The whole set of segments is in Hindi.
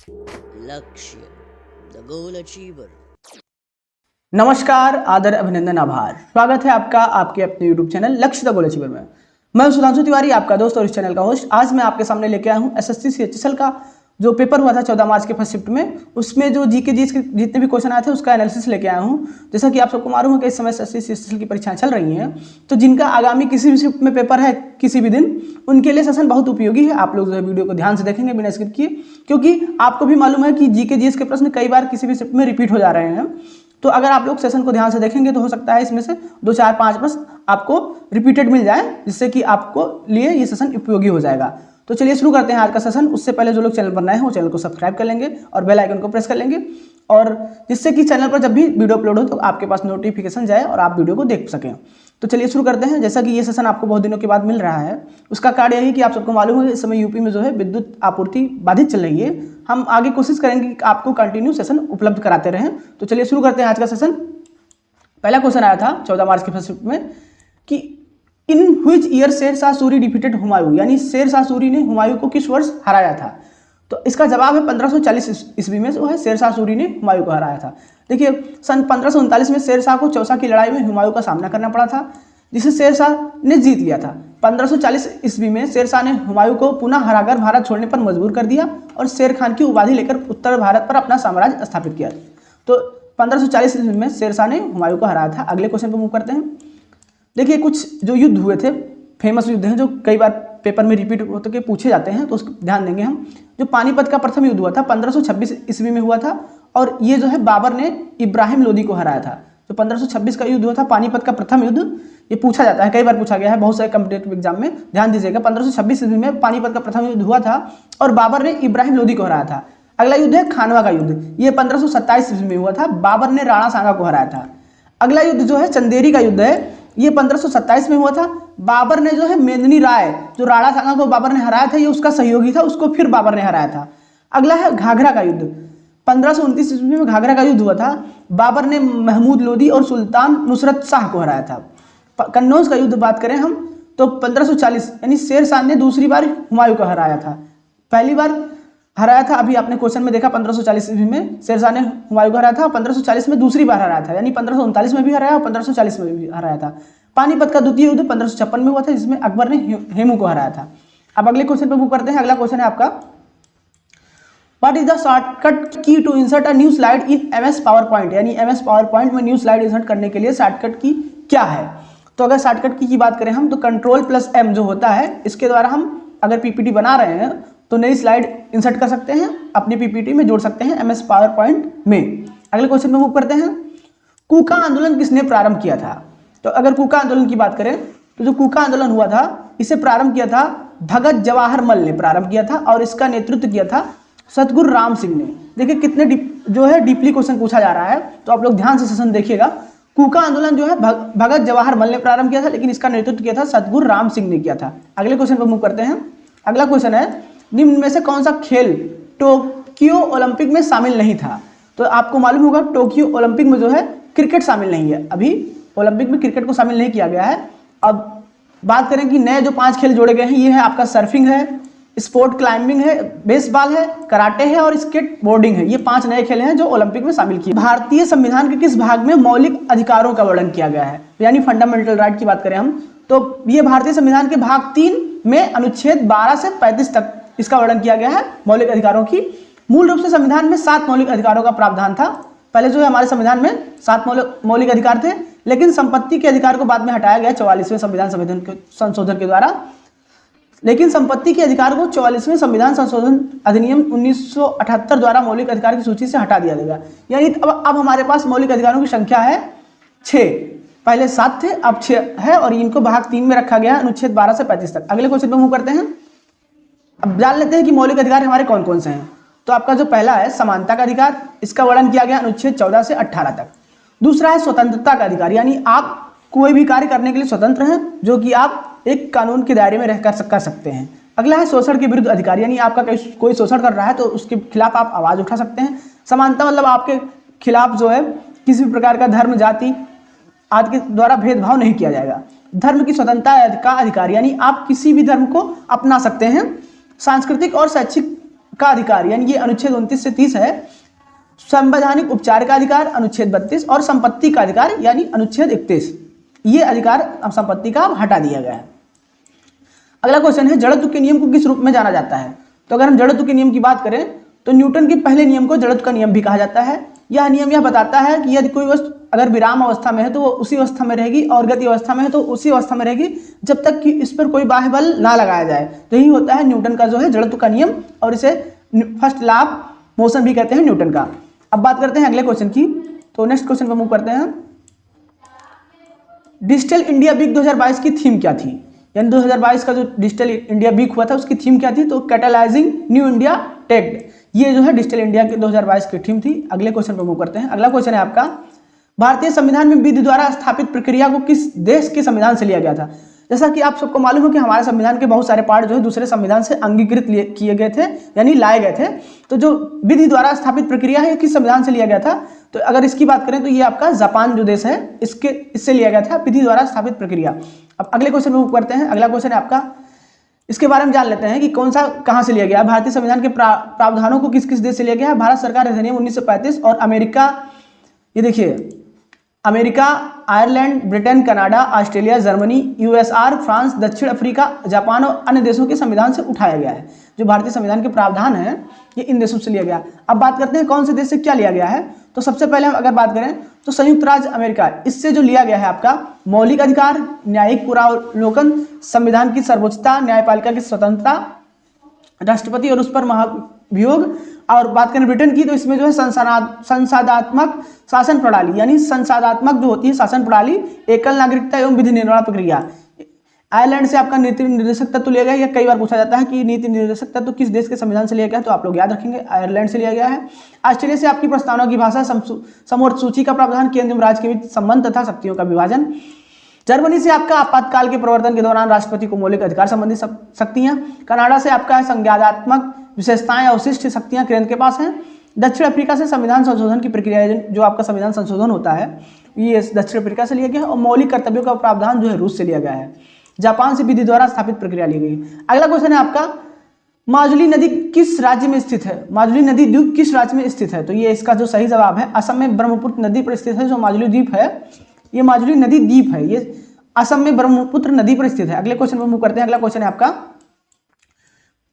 लक्ष्य द गोल अचीवर। नमस्कार, आदर, अभिनंदन, आभार। स्वागत है आपका आपके अपने YouTube चैनल लक्ष्य द गोल अचीवर में। मैं सुधांशु तिवारी, आपका दोस्त और इस चैनल का होस्ट। आज मैं आपके सामने लेके आया हूँ एसएससी CHSL का जो पेपर हुआ था 14 मार्च के फर्स्ट शिफ्ट में, उसमें जो जीके के जितने भी क्वेश्चन आए थे उसका एनालिसिस लेके आया हूँ। जैसा कि आप सबको मालूम है कि इस समय एसएससी CHSL की परीक्षाएं चल रही हैं, तो जिनका आगामी किसी भी शिफ्ट में पेपर है किसी भी दिन, उनके लिए सेशन बहुत उपयोगी है। आप लोग जो है वीडियो को ध्यान से देखेंगे बिना स्किप किए, क्योंकि आपको भी मालूम है कि जीके जीएस के प्रश्न कई बार किसी भी शिफ्ट में रिपीट हो जा रहे हैं। तो अगर आप लोग सेशन को ध्यान से देखेंगे तो हो सकता है इसमें से 2, 4, 5 प्रश्न आपको रिपीटेड मिल जाए, जिससे कि आपको लिए ये सेशन उपयोगी हो जाएगा। तो चलिए शुरू करते हैं आज का सेशन। उससे पहले जो लोग चैनल पर नए हैं वो चैनल को सब्सक्राइब कर लेंगे और बेल आइकन को प्रेस कर लेंगे, और जिससे कि चैनल पर जब भी वीडियो अपलोड हो तो आपके पास नोटिफिकेशन जाए और आप वीडियो को देख सकें। तो चलिए शुरू करते हैं। जैसा कि ये सेशन आपको बहुत दिनों के बाद मिल रहा है, उसका कारण यही कि आप सबको मालूम है इस समय यूपी में जो है विद्युत आपूर्ति बाधित चल रही है। हम आगे कोशिश करेंगे कि आपको कंटिन्यू सेशन उपलब्ध कराते रहें। तो चलिए शुरू करते हैं आज का सेशन। पहला क्वेश्चन आया था 14 मार्च के फर्स्ट शिफ्ट में कि in which year Sher Shah Suri defeated Humayun, यानी शेरशाह सूरी ने हुमायूं को किस वर्ष हराया था। तो इसका जवाब है 1540 ईस्वी में जो है शेरशाह सूरी ने हुमायूं को हराया था। देखिए, सन 1539 में शेरशाह को चौसा की लड़ाई में हुमायूं का सामना करना पड़ा था, जिसे शेरशाह ने जीत लिया था। 1540 ईस्वी में शेरशाह ने हुमायूं को पुनः हराकर भारत छोड़ने पर मजबूर कर दिया और शेर खान की उपाधि लेकर उत्तर भारत पर अपना साम्राज्य स्थापित किया। तो 1540 ईस्वी में शेरशाह ने हुमायूं को हराया था। अगले क्वेश्चन पर मूव करते हैं। देखिए, कुछ जो युद्ध हुए थे, फेमस युद्ध हैं जो कई बार पेपर में रिपीट होते के पूछे जाते हैं, तो उसको ध्यान देंगे हम। जो पानीपत का प्रथम युद्ध हुआ था 1526 ईस्वी में हुआ था, और ये जो है बाबर ने इब्राहिम लोदी को हराया था। जो 1526 का युद्ध हुआ था पानीपत का प्रथम युद्ध, ये पूछा जाता है, कई बार पूछा गया है बहुत सारे कॉम्पिटेटिव एग्जाम में। ध्यान दीजिएगा, 1526 ईस्वी में पानीपत का प्रथम युद्ध हुआ था और बाबर ने इब्राहिम लोदी को हराया था। अगला युद्ध है खानवा का युद्ध, ये 1527 ईस्वी में हुआ था, बाबर ने राणा सांगा को हराया था। अगला युद्ध जो है चंदेरी का युद्ध है, ये 1527 में हुआ था। बाबर ने जो है मेदिनी राय, जो राणा सांगा को बाबर ने हराया था, ये उसका सहयोगी था, उसको फिर बाबर ने हराया था। अगला है घाघरा का युद्ध, 1529 ईस्वी में घाघरा का युद्ध हुआ था। बाबर ने महमूद लोदी और सुल्तान नुसरत शाह को हराया था। कन्नौज का युद्ध बात करें हम तो 1540, यानी शेरशाह ने दूसरी बार हुमायूं को हराया था। पहली बार हराया था, अभी आपने क्वेश्चन में देखा 1540 ईस्वी में शेरशाह ने हुमायूं को हराया था, 1540 में दूसरी बार हराया था, यानी 1539 में भी हराया और 1540 में भी हराया था। पानीपत का द्वितीय युद्ध 1556 में हुआ था, जिसमें अकबर ने हेमू को हराया था। अब अगले क्वेश्चन पर मूव करते हैं। अगला क्वेश्चन है आपका, what is the shortcut key to insert a new slide in MS power point, यानी MS पावर पॉइंट में न्यू स्लाइड इंसर्ट करने के लिए शॉर्टकट की क्या है। तो अगर शॉर्टकट की बात करें हम तो Ctrl+M जो होता है, इसके द्वारा हम अगर PPT बना रहे हैं तो नई स्लाइड इंसर्ट कर सकते हैं, अपनी PPT में जोड़ सकते हैं MS पावर पॉइंट में। अगले क्वेश्चन में मूव करते हैं। कूका आंदोलन किसने प्रारंभ किया था। तो अगर कूका आंदोलन की बात करें तो जो कूका आंदोलन हुआ था, इसे प्रारंभ किया था भगत जवाहर मल ने प्रारंभ किया था, और इसका नेतृत्व किया था सतगुरु राम सिंह ने। देखिए कितने जो है डीपली क्वेश्चन पूछा जा रहा है, तो आप लोग ध्यान से सेशन देखिएगा। कूका आंदोलन जो है भगत जवाहर मल ने प्रारंभ किया था, लेकिन इसका नेतृत्व किया था सतगुरु राम सिंह ने किया था। अगले क्वेश्चन पर मूव करते हैं। अगला क्वेश्चन है, निम्न में से कौन सा खेल टोक्यो ओलंपिक में शामिल नहीं था। तो आपको मालूम होगा टोक्यो ओलंपिक में जो है क्रिकेट शामिल नहीं है, अभी ओलंपिक में क्रिकेट को शामिल नहीं किया गया है। अब बात करें कि नए जो 5 खेल जोड़े गए हैं, ये है आपका सर्फिंग है, स्पोर्ट क्लाइंबिंग है, बेसबॉल है, कराटे है और स्केट बोर्डिंग है। ये 5 नए खेल हैं जो ओलंपिक में शामिल किए। भारतीय संविधान के किस भाग में मौलिक अधिकारों का वर्णन किया गया है, यानी फंडामेंटल राइट की बात करें हम तो ये भारतीय संविधान के भाग 3 में अनुच्छेद 12 से 35 तक इसका वर्णन किया गया है मौलिक अधिकारों की। मूल रूप से संविधान में 7 मौलिक अधिकारों का प्रावधान था। पहले जो है हमारे संविधान में 7 मौलिक अधिकार थे, लेकिन संपत्ति के अधिकार को बाद में हटाया गया 44वें संविधान संशोधन के द्वारा। लेकिन संपत्ति के अधिकार को 44वें संविधान संशोधन अधिनियम 1978 द्वारा मौलिक अधिकार की सूची से हटा दिया गया। यानी अब हमारे पास मौलिक अधिकारों की संख्या है 6, पहले 7 थे अब 6 है, और इनको भाग 3 में रखा गया अनुच्छेद 12 से 35 तक। अगले क्वेश्चन पर मूव करते हैं। अब जान लेते हैं कि मौलिक अधिकार हमारे कौन कौन से हैं। तो आपका जो पहला है समानता का अधिकार, इसका वर्णन किया गया अनुच्छेद 14 से 18 तक। दूसरा है स्वतंत्रता का अधिकार, यानी आप कोई भी कार्य करने के लिए स्वतंत्र हैं, जो कि आप एक कानून के दायरे में रहकर कर सकते हैं। अगला है शोषण के विरुद्ध अधिकार, यानी आपका कोई शोषण कर रहा है तो उसके खिलाफ आप आवाज उठा सकते हैं। समानता मतलब आपके खिलाफ जो है किसी भी प्रकार का धर्म, जाति आदि के द्वारा भेदभाव नहीं किया जाएगा। धर्म की स्वतंत्रता का अधिकार, यानी आप किसी भी धर्म को अपना सकते हैं। सांस्कृतिक और शैक्षिक का अधिकार, यानी ये अनुच्छेद 29 से 30 है। संवैधानिक उपचार का अधिकार अनुच्छेद 32 और संपत्ति का अधिकार यानी अनुच्छेद 31, ये अधिकार अब संपत्ति का हटा दिया गया है। अगला क्वेश्चन है जड़त्व के नियम को किस रूप में जाना जाता है? तो अगर हम जड़त्व के नियम की बात करें तो न्यूटन के पहले नियम को जड़त्व का नियम भी कहा जाता है। यह नियम यह बताता है कि यदि कोई वस्तु अगर विराम अवस्था में है तो वो उसी अवस्था में रहेगी और गति अवस्था में है तो उसी अवस्था में रहेगी जब तक कि इस पर कोई बाह्य बल ना लगाया जाए। तो यही होता है न्यूटन का जो है जड़त्व का नियम, और इसे फर्स्ट लॉ ऑफ मोशन भी कहते हैं न्यूटन का। अब बात करते हैं अगले क्वेश्चन की। तो नेक्स्ट क्वेश्चन पर मूव करते हैं। डिजिटल इंडिया वीक 2022 की थीम क्या थी? यानी 2022 का जो डिजिटल इंडिया वीक हुआ था उसकी थीम क्या थी? तो कैटलाइजिंग न्यू इंडिया टेक, ये जो है डिजिटल इंडिया के 2022 की थीम थी। अगले क्वेश्चन पर मूव करते हैं। अगला क्वेश्चन है आपका, भारतीय संविधान में विधि द्वारा स्थापित प्रक्रिया को किस देश के संविधान से लिया गया था? जैसा कि आप सबको मालूम है कि हमारे संविधान के बहुत सारे पार्ट जो है दूसरे संविधान से अंगीकृत किए गए थे, यानी लाए गए थे। तो जो विधि द्वारा स्थापित प्रक्रिया है किस संविधान से लिया गया था? तो अगर इसकी बात करें तो ये आपका जापान जो देश है इससे लिया गया था विधि द्वारा स्थापित प्रक्रिया। अब अगले क्वेश्चन में मूव करते हैं। अगला क्वेश्चन है आपका, इसके बारे में जान लेते हैं कि कौन सा कहां से लिया गया। भारतीय संविधान के प्रावधानों को किस किस देश से लिया गया है? भारत सरकार अधिनियम 1935 और अमेरिका, ये देखिए America, Ireland, Britain, Canada, Australia, Germany, USR, France, दक्षिण अफ्रीका, जापान और अन्य देशों के संविधान से उठाया गया है। जो भारतीय संविधान के प्रावधान है ये इन देशों से लिया गया। अब बात करते हैं कौन से देश से क्या लिया गया है। तो सबसे पहले हम अगर बात करें तो संयुक्त राज्य अमेरिका, इससे जो लिया गया है आपका मौलिक अधिकार, न्यायिक पुनरावलोकन, संविधान की सर्वोच्चता, न्यायपालिका की स्वतंत्रता, राष्ट्रपति और उस पर महाभियोग। और बात करें ब्रिटेन की तो इसमें जो है संसदात्मक शासन प्रणाली, यानी संसदात्मक जो होती है शासन प्रणाली, एकल नागरिकता एवं विधि निर्माण प्रक्रिया। आयरलैंड से आपका नीति निर्देशक तत्व लिया गया। यह कई बार पूछा जाता है कि नीति निर्देशक तत्व किस देश के संविधान से लिया गया है, तो आप लोग याद रखेंगे आयरलैंड से लिया गया है। ऑस्ट्रेलिया से आपकी प्रस्तावना की भाषा, समवर्त सूची का प्रावधान, केंद्र एवं राज्य के बीच संबंध तथा शक्तियों का विभाजन। जर्मनी से आपका आपातकाल के प्रवर्तन के दौरान राष्ट्रपति को मौलिक अधिकार संबंधी शक्तियां। कनाडा से आपका संज्ञानात्मक विशेषताएं अवशिष्ट शक्तियां केंद्र के पास हैं। दक्षिण अफ्रीका से संविधान संशोधन की प्रक्रिया, जो आपका संविधान संशोधन होता है ये दक्षिण अफ्रीका से लिया गया है। और मौलिक कर्तव्यों का प्रावधान जो है रूस से लिया गया है। जापान से विधि द्वारा स्थापित प्रक्रिया ली गई। अगला क्वेश्चन है आपका, माजुली नदी किस राज्य में स्थित है? माजुली नदी द्वीप किस राज्य में स्थित है? तो ये इसका जो सही जवाब है असम में ब्रह्मपुत्र नदी पर स्थित है। जो माजुली द्वीप है ये माजुली नदी द्वीप है, ये असम में ब्रह्मपुत्र नदी पर स्थित है। अगले क्वेश्चन पर मूव करते हैं। अगला क्वेश्चन है आपका,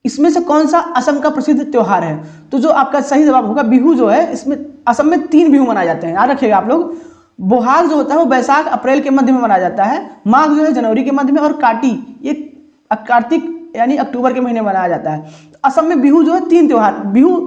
इसमें से कौन सा असम का प्रसिद्ध त्योहार है? तो जो आपका सही जवाब होगा बिहू जो है, इसमें असम में 3 बिहू मनाए जाते हैं, याद रखिएगा आप लोग। बोहाग जो होता है वो बैसाख अप्रैल के मध्य में मनाया जाता है। माघ जो है जनवरी के मध्य में, और काटी ये कार्तिक यानी अक्टूबर के महीने में मनाया जाता है। तो असम में बिहू जो है 3 त्योहार, बिहू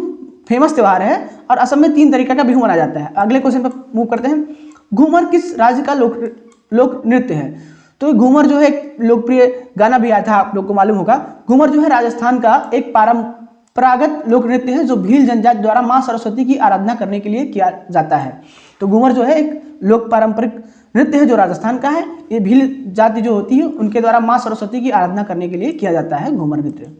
फेमस त्योहार है और असम में 3 तरीका का बिहू मनाया जाता है। अगले क्वेश्चन पर मूव करते हैं। घूमर किस राज्य का लोक नृत्य है? तो घूमर जो है एक लोकप्रिय गाना भी आया था, आप लोग को मालूम होगा। घूमर जो है राजस्थान का एक परंपरागत लोक नृत्य है जो भील जनजाति द्वारा मां सरस्वती की आराधना करने के लिए किया जाता है। तो घूमर जो है एक लोक पारंपरिक नृत्य है जो राजस्थान का है। ये भील जाति जो होती है उनके द्वारा मां सरस्वती की आराधना करने के लिए किया जाता है घूमर नृत्य।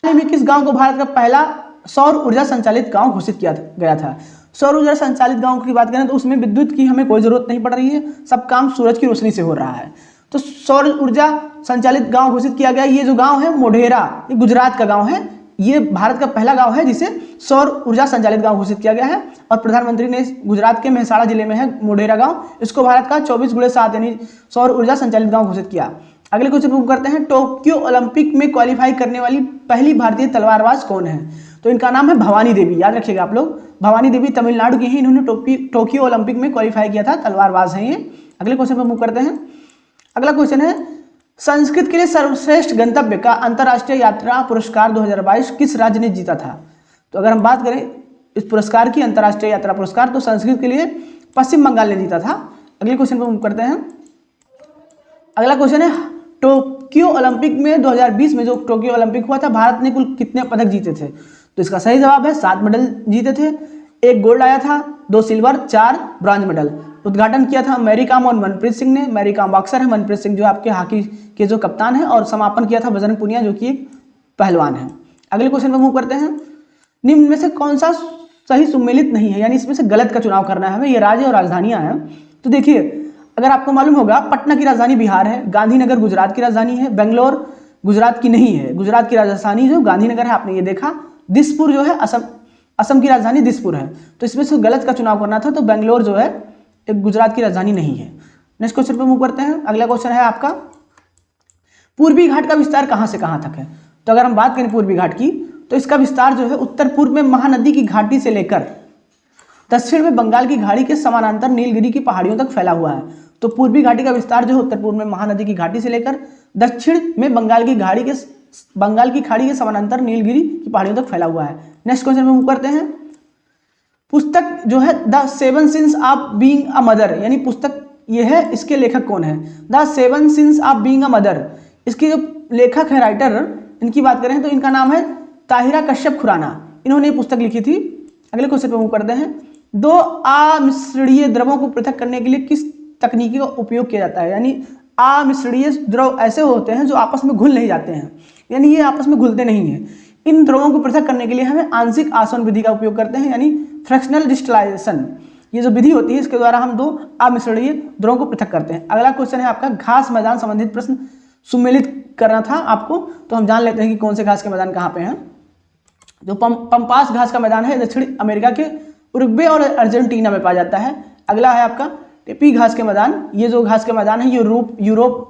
हाल में किस गांव को भारत का पहला सौर ऊर्जा संचालित गांव घोषित किया गया था? सौर ऊर्जा संचालित गांव की बात करें तो उसमें विद्युत की हमें कोई जरूरत नहीं पड़ रही है, सब काम सूरज की रोशनी से हो रहा है। तो सौर ऊर्जा संचालित गांव घोषित किया गया। ये जो गांव है मोढेरा, ये गुजरात का गांव है। ये भारत का पहला गांव है जिसे सौर ऊर्जा संचालित गांव घोषित किया गया है। और प्रधानमंत्री ने गुजरात के मेहसाणा जिले में है मोढेरा गांव, इसको भारत का 24/7 यानी सौर ऊर्जा संचालित गांव घोषित किया। अगले क्वेश्चन मूव करते हैं। टोक्यो ओलंपिक में क्वालिफाई करने वाली पहली भारतीय तलवारबाज कौन है? तो इनका नाम है भवानी देवी, याद रखिएगा आप लोग। भवानी देवी तमिलनाडु की ही, इन्होंने टोक्यो ओलंपिक में क्वालिफाई किया था, तलवारबाज हैं ये। अगले क्वेश्चन पर मूव करते हैं। अगला क्वेश्चन है, संस्कृत के लिए सर्वश्रेष्ठ गंतव्य का अंतर्राष्ट्रीय यात्रा पुरस्कार 2022 किस राज्य ने जीता था? तो अगर हम बात करें इस पुरस्कार की, अंतर्राष्ट्रीय यात्रा पुरस्कार, तो संस्कृत के लिए पश्चिम बंगाल ने जीता था। अगले क्वेश्चन पर मूव करते हैं। अगला क्वेश्चन है, टोक्यो ओलंपिक में 2020 में जो टोक्यो ओलंपिक हुआ था, भारत ने कुल कितने पदक जीते थे? तो इसका सही जवाब है 7 मेडल जीते थे। 1 गोल्ड आया था, 2 सिल्वर, 4 ब्रॉन्ज मेडल। उद्घाटन किया था मैरी कॉम और मनप्रीत सिंह ने। मैरी कॉम बॉक्सर है, मनप्रीत सिंह जो आपके हॉकी के जो कप्तान है, और समापन किया था बजरंग पुनिया जो कि एक पहलवान है। अगले क्वेश्चन पर मूव करते हैं। निम्न में से कौन सा सही सुमेलित नहीं है, यानी इसमें से गलत का चुनाव करना है हमें। ये राज्य और राजधानियां हैं। तो देखिए, अगर आपको मालूम होगा, पटना की राजधानी बिहार है, गांधीनगर गुजरात की राजधानी है, बेंगलोर गुजरात की नहीं है। गुजरात की राजधानी जो गांधीनगर है, आपने ये देखा। दिसपुर जो है असम की राजधानी दिसपुर है, तो इसमें से गलत का चुनाव करना था, तो बेंगलोर जो है एक गुजरात की राजधानी नहीं है। नेक्स्ट क्वेश्चन पे मूव करते हैं। अगला क्वेश्चन है आपका, पूर्वी घाट का विस्तार कहां से कहां तक है? तो अगर हम बात करें पूर्वी घाट की, तो इसका विस्तार जो है उत्तर पूर्व में महानदी की घाटी से लेकर दक्षिण में बंगाल की खाड़ी के समानांतर नीलगिरी की पहाड़ियों तक फैला हुआ है। तो पूर्वी घाटी का विस्तार जो है उत्तर पूर्व में महानदी की घाटी से लेकर दक्षिण में बंगाल की खाड़ी के समानांतर नीलगिरी की पहाड़ियों तक फैला हुआ है। नेक्स्ट क्वेश्चन में मूव करते हैं। पुस्तक जो है the seven since of being a mother, यानी पुस्तक ये है, इसके लेखक कौन है? The seven since of being a mother, इसकी जो लेखक है, राइटर, इनकी बात करें तो इनका नाम है ताहिरा कश्यप खुराना, इन्होंने ये पुस्तक लिखी थी। अगले क्वेश्चन पे मूव करते हैं। दो अमिश्रणीय द्रवों को पृथक करने के लिए किस तकनीकी का उपयोग किया जाता है? यानी अमिश्रणीय द्रव ऐसे होते हैं जो आपस में घुल नहीं जाते हैं, यानी ये आपस में घुलते नहीं हैं। इन द्रवों को पृथक करने के लिए हमें आंशिक आसवन विधि का उपयोग करते हैं, यानी फ्रैक्शनल डिस्टिलेशन, ये जो विधि होती है इसके द्वारा हम दो अमिश्रणीय द्रवों को पृथक करते हैं। अगला क्वेश्चन है आपका, घास मैदान संबंधित प्रश्न सुमेलित करना था आपको, तो हम जान लेते हैं कि कौन से घास के मैदान कहाँ पे हैं। जो पंपास घास का मैदान है दक्षिण अमेरिका के उरुग्वे और अर्जेंटीना में पाया जाता है। अगला है आपका टेपी घास के मैदान, ये जो घास के मैदान है यूरोप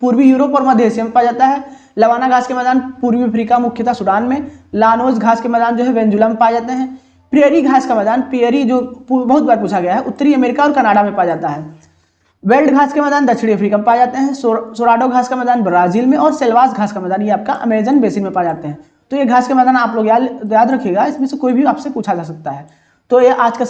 पूर्वी यूरोप और मध्य एशिया में पाया जाता है। लवाना घास के मैदान पूर्वी अफ्रीका मुख्यतः सूडान में। लानोज घास के मैदान जो है वेनेजुला में पाए जाते हैं। प्रेयरी घास का मैदान, प्रेयरी जो बहुत बार पूछा गया है, उत्तरी अमेरिका और कनाडा में पाया जाता है। वेल्ड घास के मैदान दक्षिणी अफ्रीका में पाए जाते हैं। सोराडो घास का मैदान ब्राजील में, और सेल्वास घास का मैदान ये आपका अमेजन बेसिन में पाए जाते हैं। तो ये घास के मैदान आप लोग याद रखिएगा, इसमें से कोई भी आपसे पूछा जा सकता है। तो ये आज का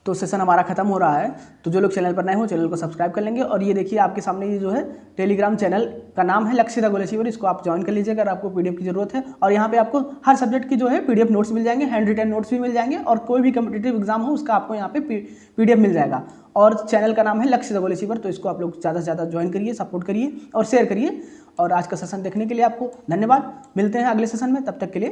सेशन हमारा खत्म हो रहा है। तो जो लोग चैनल पर नए हो चैनल को सब्सक्राइब कर लेंगे, और ये देखिए आपके सामने ये जो है टेलीग्राम चैनल का नाम है लक्ष्य द गोल अचीवर, इसको आप ज्वाइन कर लीजिएगा अगर आपको पीडीएफ की जरूरत है। और यहाँ पे आपको हर सब्जेक्ट की जो है पीडीएफ नोट्स मिल जाएंगे, हैंड रिटन नोट्स भी मिल जाएंगे, और कोई भी कम्पिटिटिव एग्जाम हो उसका आपको यहाँ पे पीडीएफ मिल जाएगा। और चैनल का नाम है लक्ष्य द गोल अचीवर, तो इसको आप लोग ज़्यादा से ज़्यादा ज्वाइन करिए, सपोर्ट करिए और शेयर करिए। और आज का सेशन देखने के लिए आपको धन्यवाद। मिलते हैं अगले सेशन में, तब तक के लिए